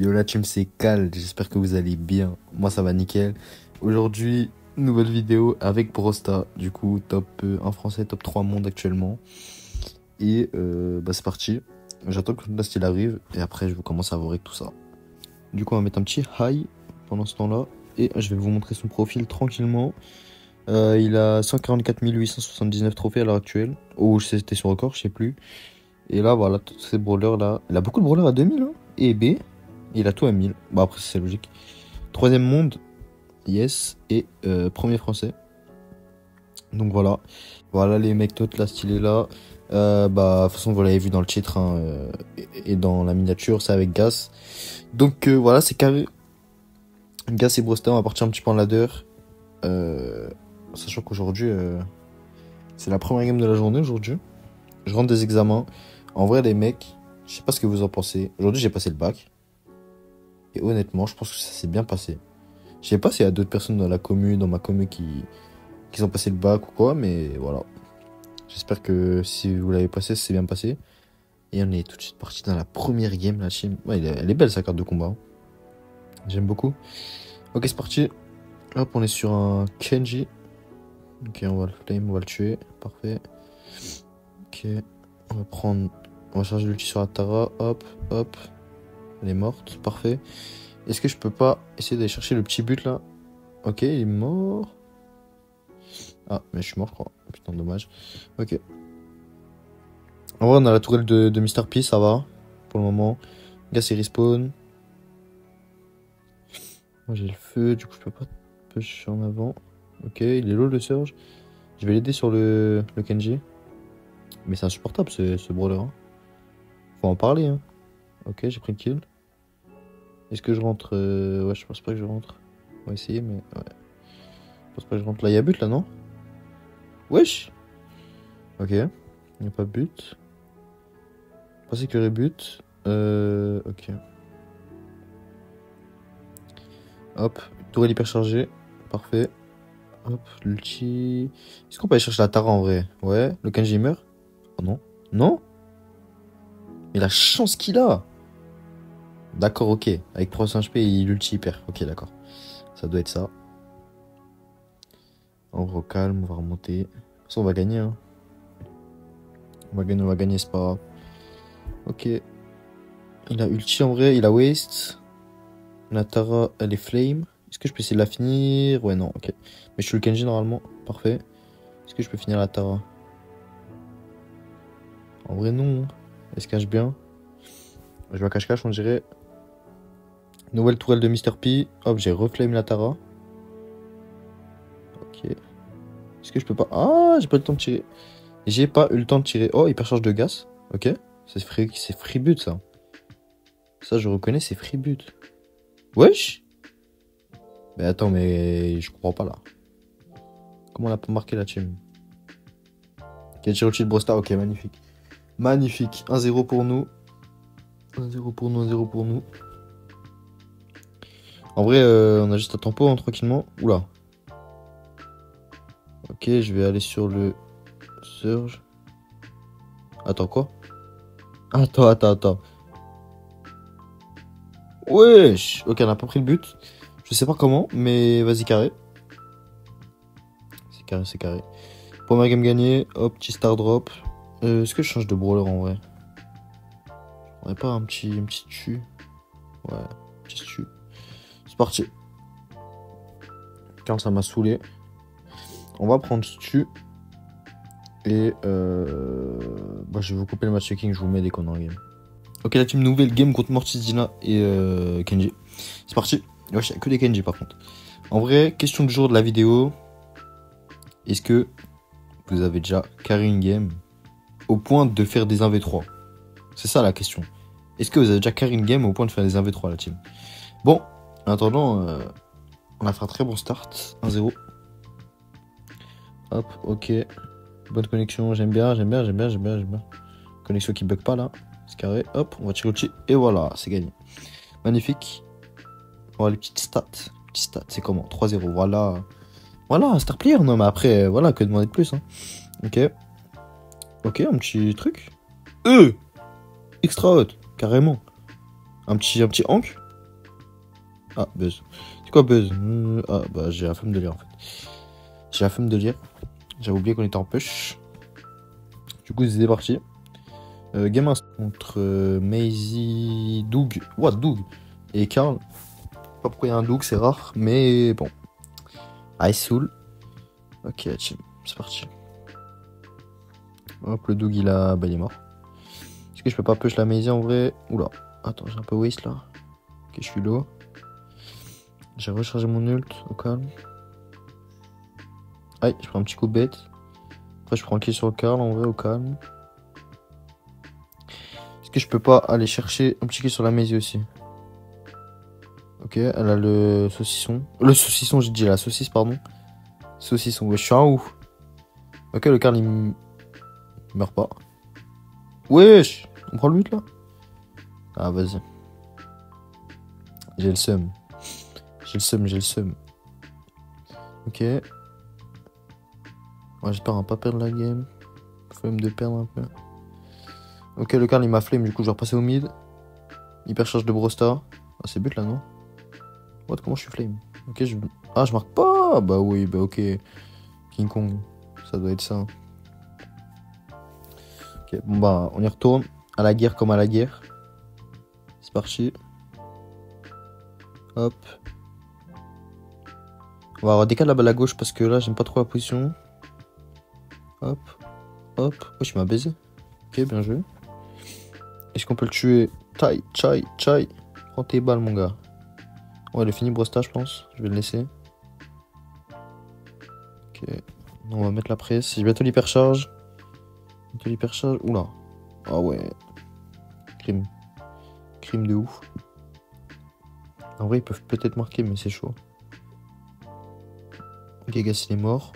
Yo la team, c'est Cal, j'espère que vous allez bien. Moi ça va nickel. Aujourd'hui, nouvelle vidéo avec Brosta. Du coup, top 1 français, top 3 monde actuellement. Et c'est parti. J'attends que le style arrive et après je vous commence à voir avec tout ça. Du coup, on va mettre un petit high pendant ce temps-là. Et je vais vous montrer son profil tranquillement. Il a 144 879 trophées à l'heure actuelle. Ou c'était son record, je sais plus. Et là, voilà, tous ces brawlers là. Il a beaucoup de brawlers à 2000 hein. Et B. Il a tout à 1000. Bah après, c'est logique. Troisième monde. Yes. Et premier français. Donc voilà. Voilà les mecs toutes là, stylés là. De toute façon, vous l'avez vu dans le titre hein, et dans la miniature, c'est avec Gas. Donc voilà, c'est carré. Gas et Brosta, on va partir un petit peu en ladder. Sachant qu'aujourd'hui, c'est la première game de la journée aujourd'hui. Je rentre des examens. En vrai, les mecs, je sais pas ce que vous en pensez. Aujourd'hui, j'ai passé le bac. Et honnêtement, je pense que ça s'est bien passé. Je sais pas s'il y a d'autres personnes dans ma commune qui ont passé le bac ou quoi, mais voilà. J'espère que si vous l'avez passé, ça s'est bien passé. Et on est tout de suite parti dans la première game, la team. Ouais, elle est belle sa carte de combat. Hein. J'aime beaucoup. Ok, c'est parti. Hop, on est sur un Kenji. Ok, on va le flame, on va le tuer. Parfait. Ok, on va charger l'ulti sur la Tara. Hop, hop. Elle est morte, parfait. Est-ce que je peux pas essayer d'aller chercher le petit but là? Ok, il est mort. Ah, mais je suis mort, je crois. Putain, dommage. Ok. En vrai, on a la tourelle de Mr. P, ça va. Pour le moment. Gas, il respawn. Moi, j'ai le feu, du coup, je peux pas push en avant. Ok, il est low le Surge. Je vais l'aider sur le Kenji. Mais c'est insupportable ce brawler. Hein. Faut en parler. Hein. Ok, j'ai pris le kill. Est-ce que je rentre Ouais, je pense pas que je rentre. On va essayer, mais ouais. Je pense pas que je rentre. Là, il y a but là, non? Wesh! Ok, il n'y a pas but. Pas sécuré but. Ok. Hop, tourelle hyper chargée. Parfait. Hop, l'ulti. Est-ce qu'on peut aller chercher la Tara en vrai? Ouais, le Kenji meurt? Oh non. Non? Mais la chance qu'il a! D'accord, ok. Avec 300 HP, il ulti hyper. Ok, d'accord. Ça doit être ça. On va au calme, on va remonter. De toute façon, on va gagner. Hein. On va gagner, c'est pas grave. Ok. Il a ulti en vrai, il a waste. La Tara, elle est flame. Est-ce que je peux essayer de la finir? Ouais, non, ok. Mais je suis le Kenji normalement. Parfait. Est-ce que je peux finir la Tara? En vrai, non. Elle se cache bien. Je vais cache-cache, on dirait. Nouvelle tourelle de Mr. P. Hop, j'ai reflame la Tara. Ok. Est-ce que je peux pas... Ah, j'ai pas eu le temps de tirer. J'ai pas eu le temps de tirer. Oh, hypercharge de gaz. Ok. C'est freeboot, ça. Ça, je reconnais, c'est freeboot. Wesh. Mais attends, mais je comprends pas, là. Comment on a pas marqué la team? Ok, tir de Brosta. Ok, magnifique. Magnifique. 1-0 pour nous. 1-0 pour nous, 1-0 pour nous. En vrai, on a juste à tempo hein, tranquillement. Oula. Ok, je vais aller sur le Surge. Attends, quoi? Attends. Wesh. Ok, on n'a pas pris le but. Je sais pas comment, mais vas-y, carré. C'est carré. Première game gagnée. Hop, petit star drop. Est-ce que je change de brawler en vrai? On aurait pas un petit tu. Ouais, petit tu. C'est parti. Car ça m'a saoulé. On va prendre ce tu. Et je vais vous couper le matchmaking, je vous mets dès qu'on est en game. Ok la team, nouvelle game contre Mortis Dina et Kenji. C'est parti. Wesh, il y a que des Kenji par contre. En vrai, question du jour de la vidéo. Est-ce que vous avez déjà carré une game au point de faire des 1v3? C'est ça la question. Est-ce que vous avez déjà carré une game au point de faire des 1v3 la team? Bon, en attendant, on a fait un très bon start. 1-0. Hop, ok. Bonne connexion, j'aime bien. Connexion qui bug pas là. C'est carré. Hop, on va tirer au-dessus. Et voilà, c'est gagné. Magnifique. Voilà les petites stats. C'est comment? 3-0. Voilà, star player. Non, mais après, voilà, que demander de plus. Hein. Ok. Ok, un petit truc. Extra hot, carrément. Un petit hank. Ah, buzz. C'est quoi buzz? Ah, bah j'ai la flemme de lire en fait. J'ai la flemme de lire. J'avais oublié qu'on était en push. Du coup, c'était parti. Game 1 contre Maisie, Doug. What, Doug? Et Karl. Pas pourquoi il y a un Doug, c'est rare. Mais bon. Ice Soul. Ok, chill. C'est parti. Hop, le Doug il a. Bah, il est mort. Est-ce que je peux pas push la Maisie en vrai? Oula. Attends, j'ai un peu waste là. Ok, je suis low. J'ai rechargé mon ult au calme. Aïe, je prends un petit coup bête. Après, je prends le kill sur le Karl en vrai au calme. Est-ce que je peux pas aller chercher un petit kill sur la Maisie aussi? Ok, elle a le saucisson. Le saucisson, j'ai dit la saucisse, pardon. Saucisson, ouais, je suis un ouf. Ok, le Karl il meurt pas. Wesh, on prend le but là? Ah, vas-y. J'ai le seum. J'ai le seum. Ok. Ouais, j'espère ne pas perdre la game. Flemme de perdre un peu. Ok, le Karl il m'a flemme, du coup je vais repasser au mid. Hyper charge de Brosta. Ah, c'est but là, non? What, comment je suis flame? Ok, je. Ah, je marque pas! Bah oui, bah ok. King Kong. Ça doit être ça. Ok, bon bah, on y retourne. À la guerre comme à la guerre. C'est parti. Hop. On va redécaler la balle à gauche parce que là, j'aime pas trop la position. Hop. Hop. Oh, je m'a baisé. Ok, bien joué. Est-ce qu'on peut le tuer? Chai, chai, chai. Prends tes balles, mon gars. Ouais, il est fini, Brosta, je pense. Je vais le laisser. Ok. On va mettre la presse. J'ai bientôt l'hypercharge. Bientôt l'hypercharge. Oula. Ah ouais. Crime. Crime de ouf. En vrai, ils peuvent peut-être marquer, mais c'est chaud. Ok, Gas, il est mort.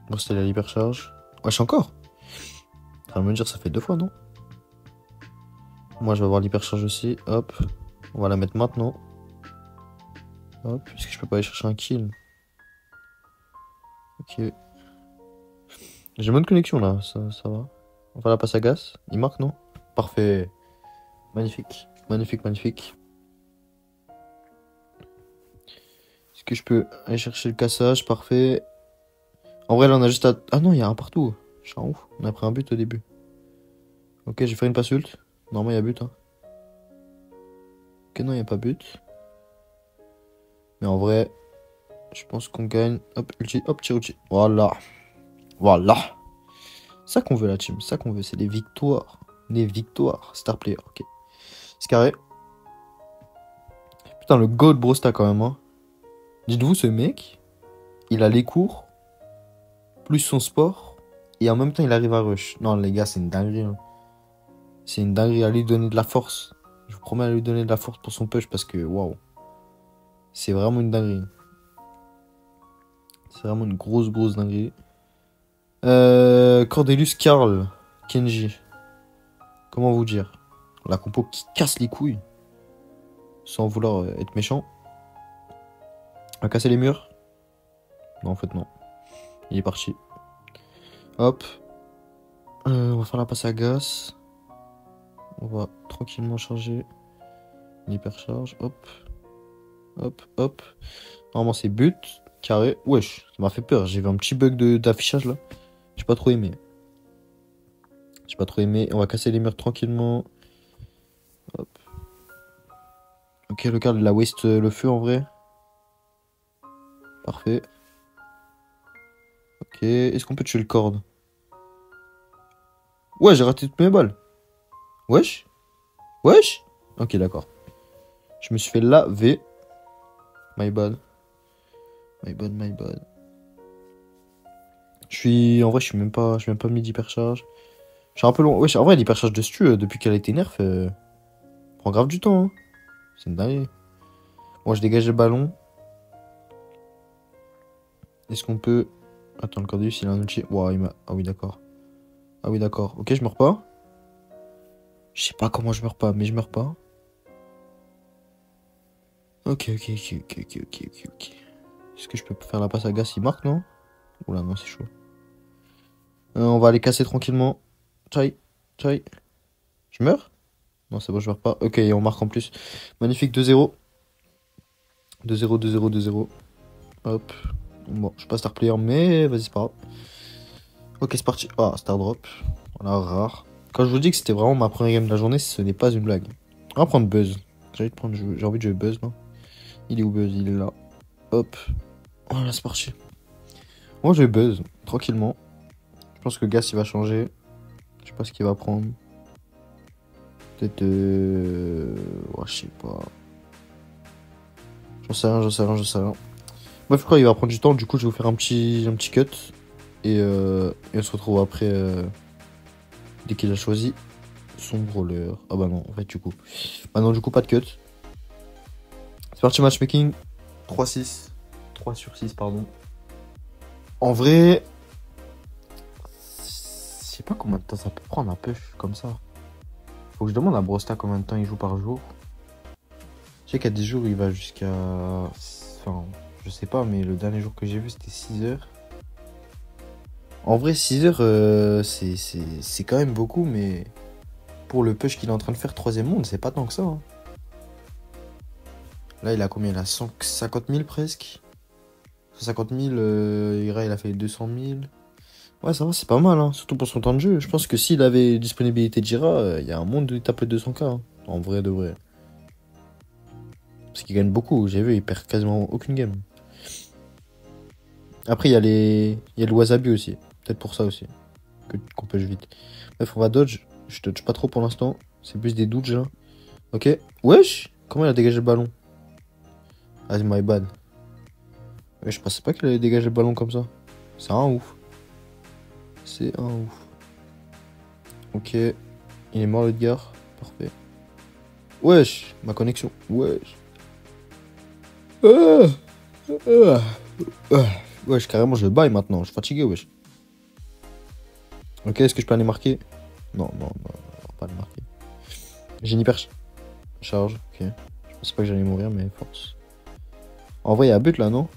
Bon, c'était la hypercharge. Wesh, encore. Ça va me dire, ça fait 2 fois, non? Moi, je vais avoir l'hypercharge aussi. Hop. On va la mettre maintenant. Hop. Est-ce que je peux pas aller chercher un kill? Ok. J'ai bonne connexion là, ça va. On va la passer à Gas. Il marque, non? Parfait. Magnifique. Magnifique, magnifique. Est-ce que je peux aller chercher le cassage? Parfait. En vrai, là, on a juste à. Ah non, il y a un partout. Je suis en ouf. On a pris un but au début. Ok, j'ai fait une passe ult. Normalement, il y a but. Hein. Ok, non, il n'y a pas but. Mais en vrai, je pense qu'on gagne. Hop, ulti. Hop, tir ulti. Voilà. Voilà. C'est ça qu'on veut, la team. C'est ça qu'on veut. C'est des victoires. Des victoires. Star player. Ok. C'est carré. Putain, le gold Brosta quand même. Hein. Dites-vous, ce mec, il a les cours, plus son sport, et en même temps, il arrive à rush. Non, les gars, c'est une dinguerie. Hein. C'est une dinguerie à lui donner de la force. Je vous promets à lui donner de la force pour son push parce que, waouh. C'est vraiment une dinguerie. C'est vraiment une grosse, grosse dinguerie. Cordelius, Karl, Kenji. Comment vous dire? La compo qui casse les couilles. Sans vouloir être méchant. On va casser les murs. Non, en fait, non. Il est parti. Hop. On va faire la passe à Gas. On va tranquillement charger. L'hypercharge. Hop. Hop, hop. Normalement, c'est but. Carré. Wesh, ça m'a fait peur. J'ai vu un petit bug d'affichage là. J'ai pas trop aimé. J'ai pas trop aimé. On va casser les murs tranquillement. Hop. Ok, le Karl, il a waste le feu en vrai. Parfait. Ok, est-ce qu'on peut tuer le cord? Ouais, j'ai raté toutes mes balles. Wesh. Wesh. Ok, d'accord. Je me suis fait laver. My bad. My bad, my bad. En vrai, je suis même pas mis d'hypercharge. Je suis un peu loin. Wesh, en vrai, l'hypercharge de Stu, depuis qu'elle a été nerf, prend grave du temps. Hein. C'est une dinguerie. Moi, je dégage le ballon. Est-ce qu'on peut. Attends, le Cordelius, il a un ulti. Wow, il m'a. Ah oui, d'accord. Ah oui, d'accord. Ok, je meurs pas. Je sais pas comment je meurs pas, mais je meurs pas. Ok, ok, ok, ok, ok, ok, ok, ok. Est-ce que je peux faire la passe à Gas? Il marque, non? Oula, non, c'est chaud. On va aller casser tranquillement. Tchai, tchai. Je meurs? Non, c'est bon, je perds pas. Ok, on marque en plus. Magnifique, 2-0. 2-0, 2-0, 2-0. Hop. Bon, je suis pas star player, mais vas-y, c'est pas grave. Ok, c'est parti. Ah, star drop. Voilà, rare. Quand je vous dis que c'était vraiment ma première game de la journée, ce n'est pas une blague. On va prendre Buzz. J'ai envie de jouer Buzz, là. Il est où Buzz? Il est là. Hop. Voilà, c'est parti. On va jouer Buzz, tranquillement. Je pense que Gas, il va changer. Je sais pas ce qu'il va prendre. Peut-être... Ouais, je sais pas. J'en sais rien, j'en sais rien, j'en sais rien. Bref, je crois qu'il va prendre du temps. Du coup, je vais vous faire un petit cut. Et on se retrouve après, dès qu'il a choisi son brawler. Ah bah non, en fait, du coup. Bah non, du coup, pas de cut. C'est parti, matchmaking. 3-6. 3 sur 6, pardon. En vrai, je sais pas combien de temps ça peut prendre un push comme ça. Faut que je demande à Brosta combien de temps il joue par jour. Je sais qu'à 10 jours, il va jusqu'à... Enfin, je sais pas, mais le dernier jour que j'ai vu, c'était 6 heures. En vrai, 6 heures, c'est quand même beaucoup, mais pour le push qu'il est en train de faire, troisième monde, c'est pas tant que ça. Hein. Là, il a combien? Il a 150 000 presque. 150 000, Ira, il a fait 200 000. Ouais, ça va, c'est pas mal, hein, surtout pour son temps de jeu. Je pense que s'il avait disponibilité d'Ira, il y a un monde où il tape les 200K. Hein, en vrai de vrai. Parce qu'il gagne beaucoup, j'ai vu, il perd quasiment aucune game. Après, il y a le Wasabi aussi. Peut-être pour ça aussi. Qu'on push vite. Bref, on va dodge. Je dodge pas trop pour l'instant. C'est plus des dodges là. Ok. Wesh! Comment il a dégagé le ballon? Ah, c'est my bad. Ouais, je pensais pas qu'il allait dégager le ballon comme ça. C'est un ouf. C'est un ouf. Ok. Il est mort le gars. Parfait. Wesh! Ma connexion. Wesh. Ah, ah, ah. Wesh, carrément, je le baille maintenant. Je suis fatigué, wesh. Ok, est-ce que je peux aller marquer? Non, non, non, non, pas le marquer. J'ai une hyper charge. Ok. Je pensais pas que j'allais mourir, mais force. En vrai, il y a un but là, non?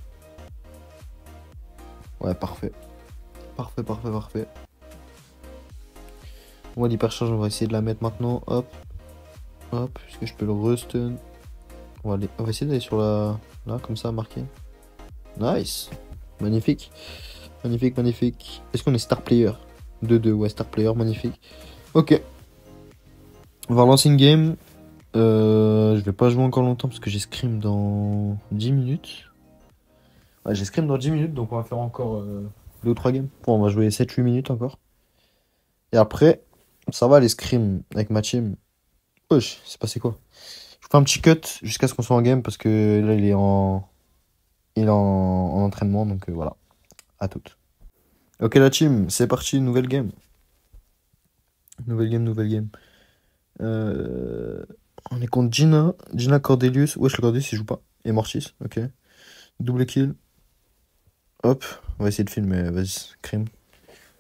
Ouais, parfait. Parfait, parfait, parfait. Moi, l'hypercharge, on va essayer de la mettre maintenant. Hop. Hop. Est-ce que je peux le restun? On va essayer d'aller sur la... Là, comme ça, marqué. Nice. Magnifique. Magnifique, magnifique. Est-ce qu'on est star player? 2-2, ouais, star player, magnifique. Ok. On va relancer une game. Je vais pas jouer encore longtemps parce que j'ai scrim dans 10 minutes. Ouais, j'ai scrim dans 10 minutes, donc on va faire encore 2 ou 3 games. Bon, on va jouer 7-8 minutes encore. Et après, ça va les scrims avec ma team. Wesh, c'est passé quoi? Je fais un petit cut jusqu'à ce qu'on soit en game parce que là il est en entraînement, donc voilà. À toutes. Ok la team, c'est parti, nouvelle game. Nouvelle game, nouvelle game. On est contre Gina. Gina Cordelius. Wesh, le Cordelius il joue pas. Et Mortis, ok. Double kill. Hop, on va essayer de filmer, vas-y, crime.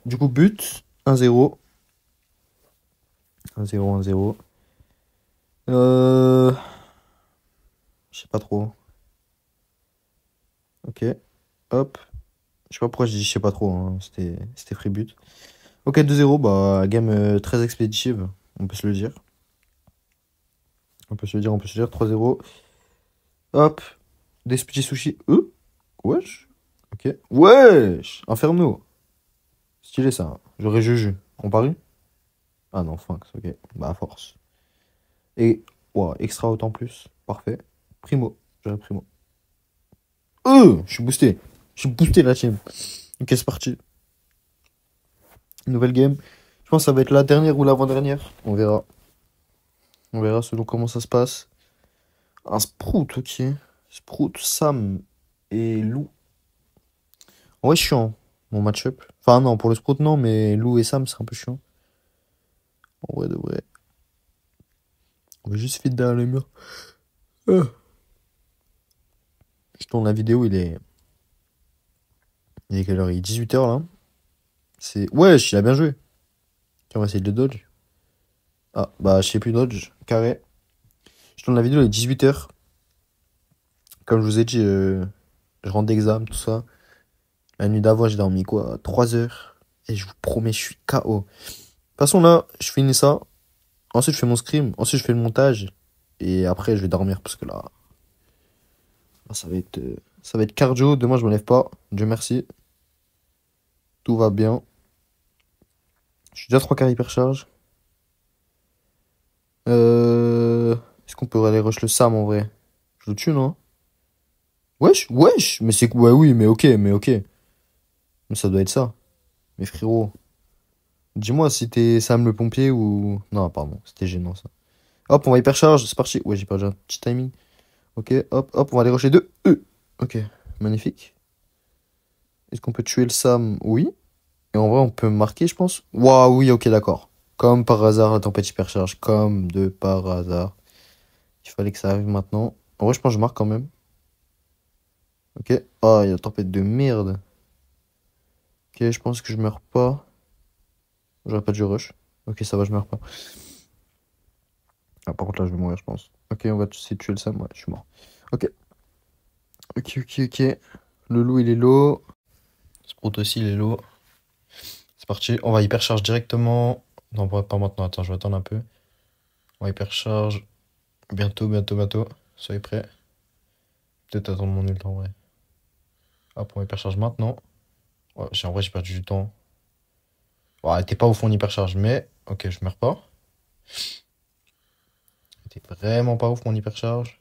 Du coup, but, 1-0. 1-0, 1-0. Je sais pas trop. Ok, hop. Je sais pas pourquoi je dis je sais pas trop, hein. C'était free but. Ok, 2-0, bah, game très expéditive, on peut se le dire. On peut se le dire, on peut se le dire. 3-0. Hop, des petits sushis. Wesh. Ok. Wesh, Inferno. Stylé ça. J'aurais Juju. On parie? Ah non, Finks, ok. Bah, à force. Et, wow, extra haute en plus. Parfait. Primo. J'aurais Primo. Je suis boosté. Je suis boosté la team. Ok, c'est parti. Nouvelle game. Je pense que ça va être la dernière ou l'avant-dernière. On verra. On verra selon comment ça se passe. Un Sprout, ok. Sprout, Sam et Lou. Ouais, chiant, mon match-up. Enfin, non, pour le Sprout, non, mais Lou et Sam, c'est un peu chiant. En vrai de vrai. On va juste fit derrière le mur. Je tourne la vidéo, il est quelle heure? Il est 18h là. C'est. Wesh, il a bien joué. Ok, on va essayer de le dodge. Ah, bah, je sais plus dodge. Carré. Je tourne la vidéo, il est 18h. Comme je vous ai dit, je rentre d'examen, tout ça. La nuit d'avant, j'ai dormi quoi? 3 heures. Et je vous promets, je suis KO. De toute façon, là, je finis ça. Ensuite, je fais mon scrim. Ensuite, je fais le montage. Et après, je vais dormir parce que là, ça va être cardio. Demain, je me lève pas. Dieu merci. Tout va bien. Je suis déjà 3 quarts hypercharge. Est-ce qu'on peut aller rush le Sam en vrai? Je le tue, non? Wesh, wesh! Mais c'est. Ouais, oui, mais ok, mais ok. Mais ça doit être ça. Mais frérot, dis-moi si t'es Sam le pompier ou. Non, pardon, c'était gênant ça. Hop, on va hypercharge, c'est parti. Ouais, j'ai perdu un petit timing. Ok, hop, hop, on va aller rusher deux. Ok, magnifique. Est-ce qu'on peut tuer le Sam? Oui. Et en vrai, on peut marquer, je pense. Waouh, oui, ok, d'accord. Comme par hasard, la tempête hypercharge. Comme de par hasard. Il fallait que ça arrive maintenant. En vrai, je pense que je marque quand même. Ok. Ah, il y a la tempête de merde. Ok, je pense que je meurs pas. J'aurais pas dû rush. Ok, ça va, je meurs pas. Ah, par contre, là, je vais mourir, je pense. Ok, on va essayer de tuer le Sam. Ouais, je suis mort. Ok. Ok, ok, ok. Le loup, il est low. Sprout aussi, il est low. C'est parti. On va hypercharge directement. Non, pas maintenant. Attends, je vais attendre un peu. On va hypercharge. Bientôt, bientôt, bientôt. Soyez prêts. Peut-être attendre mon ult en vrai. Hop, on hypercharge maintenant. Ouais, en vrai, j'ai perdu du temps. Bon, elle était pas au fond hypercharge, mais ok, je meurs pas. Elle était vraiment pas ouf mon hypercharge.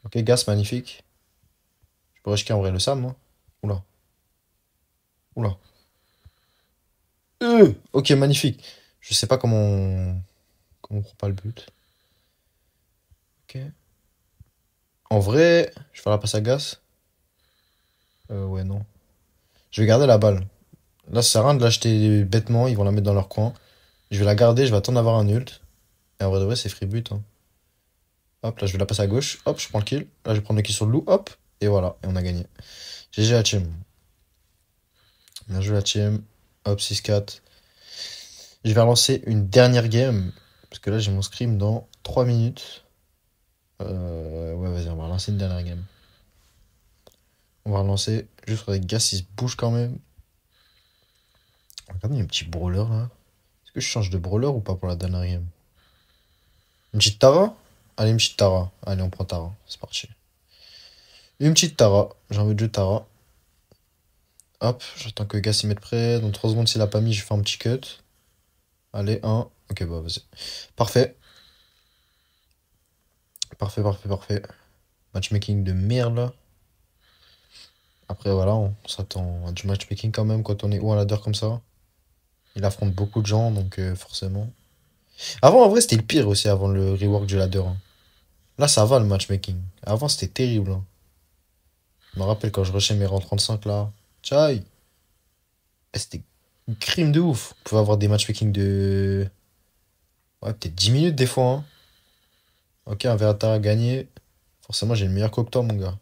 Ok, gaz, magnifique. Je peux rushker en vrai le Sam, hein. Oula, oula. Ok, magnifique. Je sais pas comment on prend pas le but. Ok. En vrai, je vais faire la passe à gaz. Ouais, non. Je vais garder la balle. Là, ça sert à rien de l'acheter bêtement, ils vont la mettre dans leur coin. Je vais la garder, je vais attendre d'avoir un ult. Et en vrai de vrai, c'est free but, hein. Hop, là, je vais la passer à gauche. Hop, je prends le kill. Là, je vais prendre le kill sur le loup. Hop. Et voilà. Et on a gagné. GG la team. Bien joué la team. Hop, 6-4. Je vais relancer une dernière game. Parce que là, j'ai mon scrim dans 3 minutes. Ouais, vas-y, on va relancer une dernière game. On va relancer. Juste avec Gas, il se bouge quand même. Regardez, il y a un petit brawler là. Est-ce que je change de brawler ou pas pour la dernière game? Une petite Tara? Allez, une petite Tara. Allez, on prend Tara. C'est parti. Une petite Tara. J'ai envie de jouer Tara. Hop, j'attends que Gas y mette prêt. Dans 3 secondes, s'il a pas mis, je fais un petit cut. Allez, un. Ok, bah vas-y. Parfait. Parfait, parfait, parfait. Matchmaking de merde là. Après, voilà, on s'attend à du matchmaking quand même quand on est haut en ladder comme ça. Il affronte beaucoup de gens, donc forcément. Avant, en vrai, c'était le pire aussi avant le rework du ladder, hein. Là, ça va le matchmaking. Avant, c'était terrible, hein. Je me rappelle quand je rushais mes rangs 35 là. Tchai! C'était un crime de ouf. On pouvait avoir des matchmaking de. Ouais, peut-être 10 minutes des fois, hein. Ok, un Verata à gagner. Forcément, j'ai le meilleur que toi, mon gars.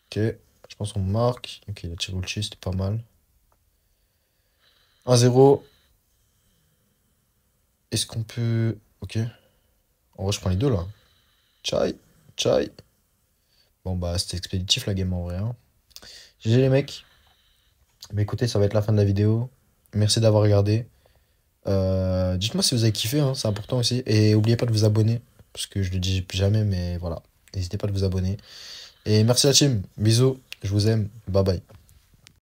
Ok, je pense qu'on marque. Ok, il a tiré ulti, c'était pas mal. 1-0. Est-ce qu'on peut. Ok. En vrai, je prends les deux là. Tchai, tchai. Bon, bah, c'était expéditif la game en vrai, hein. GG les mecs. Mais écoutez, ça va être la fin de la vidéo. Merci d'avoir regardé. Dites-moi si vous avez kiffé, hein, c'est important aussi. Et oubliez pas de vous abonner. Parce que je le dis jamais, mais voilà. N'hésitez pas à vous abonner. Et merci la team. Bisous. Je vous aime. Bye bye.